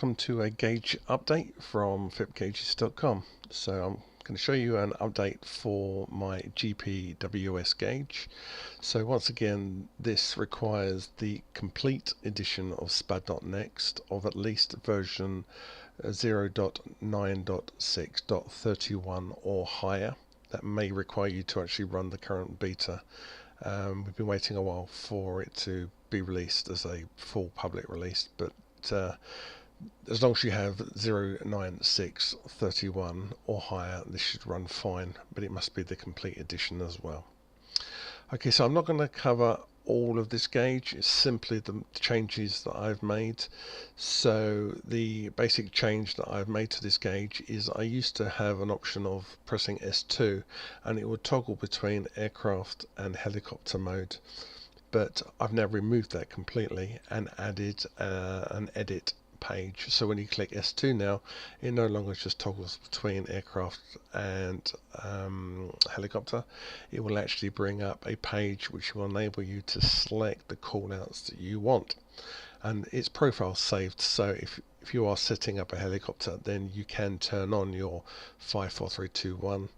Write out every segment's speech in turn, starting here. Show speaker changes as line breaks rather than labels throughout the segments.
welcome to a gauge update from fitgauges.com. So I'm going to show you an update for my GPWS gauge. So once again, this requires the complete edition of SPAD.neXt of at least version 0.9.6.31 or higher. That may require you to actually run the current beta. We've been waiting a while for it to be released as a full public release, but as long as you have 0.9.6.31 or higher, this should run fine, but it must be the complete edition as well. Okay, so I'm not going to cover all of this gauge, it's simply the changes that I've made. So the basic change that I've made to this gauge is I used to have an option of pressing S2 and it would toggle between aircraft and helicopter mode, but I've now removed that completely and added an edit page. So when you click S2 now, it no longer just toggles between aircraft and helicopter. It will actually bring up a page which will enable you to select the callouts that you want, and its profile saved. So if you are setting up a helicopter, then you can turn on your 5, 4, 3, 2, 1,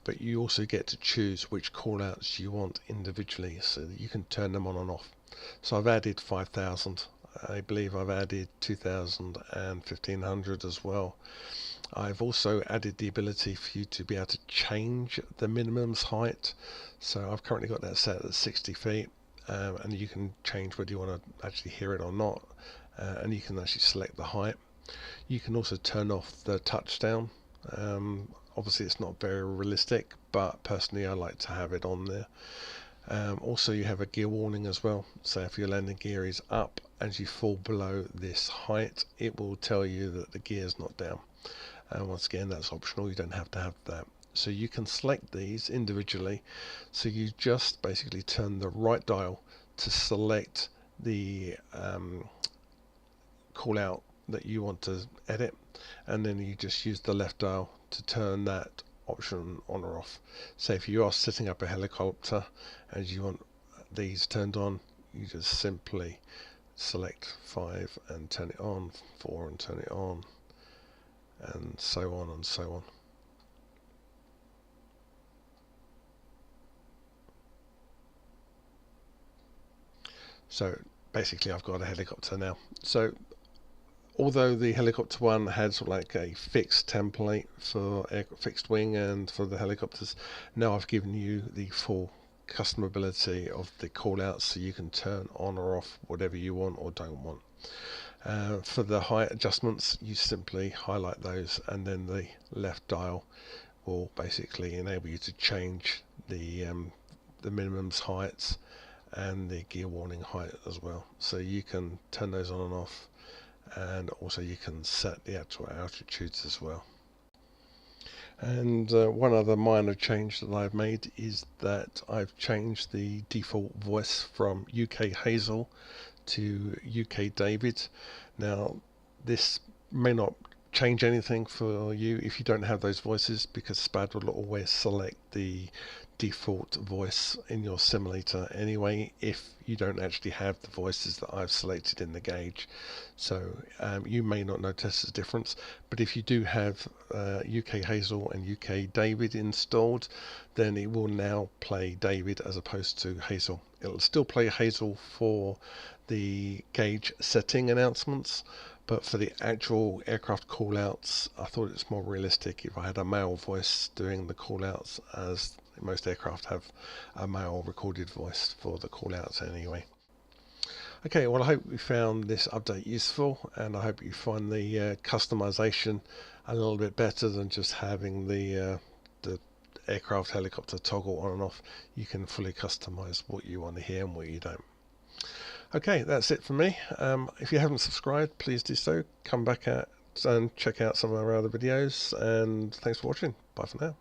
but you also get to choose which callouts you want individually, so that you can turn them on and off. So I've added 5,000. I believe I've added 2,000 and 1,500 as well. I've also added the ability for you to be able to change the minimums height. So I've currently got that set at 60 feet, and you can change whether you want to actually hear it or not, and you can actually select the height. You can also turn off the touchdown. Obviously it's not very realistic, but personally I like to have it on there. Also you have a gear warning as well, so if your landing gear is up as you fall below this height, it will tell you that the gear is not down, and once again that's optional, you don't have to have that. So you can select these individually, so you just basically turn the right dial to select the call out that you want to edit, and then you just use the left dial to turn that option on or off. So if you are setting up a helicopter and you want these turned on, you just simply select 5 and turn it on, 4 and turn it on, and so on and so on. So basically I've got a helicopter now. So although the helicopter one had sort of like a fixed template for fixed wing and for the helicopters, now I've given you the full customability of the callouts, so you can turn on or off whatever you want or don't want. For the height adjustments, you simply highlight those, and then the left dial will basically enable you to change the minimums heights and the gear warning height as well. So you can turn those on and off, and also you can set the actual altitudes as well. And one other minor change that I've made is that I've changed the default voice from UK Hazel to UK David. Now this may not change anything for you if you don't have those voices, because SPAD will always select the default voice in your simulator anyway if you don't actually have the voices that I've selected in the gauge. So you may not notice a difference, but if you do have UK Hazel and UK David installed, then it will now play David as opposed to Hazel. It'll still play Hazel for the gauge setting announcements, but for the actual aircraft callouts, I thought it's more realistic if I had a male voice doing the callouts, as most aircraft have a male recorded voice for the callouts anyway. Okay, well I hope you found this update useful, and I hope you find the customization a little bit better than just having the aircraft helicopter toggle on and off. You can fully customize what you want to hear and what you don't. Okay, that's it for me. If you haven't subscribed, please do so. Come back and check out some of our other videos, and thanks for watching. Bye for now.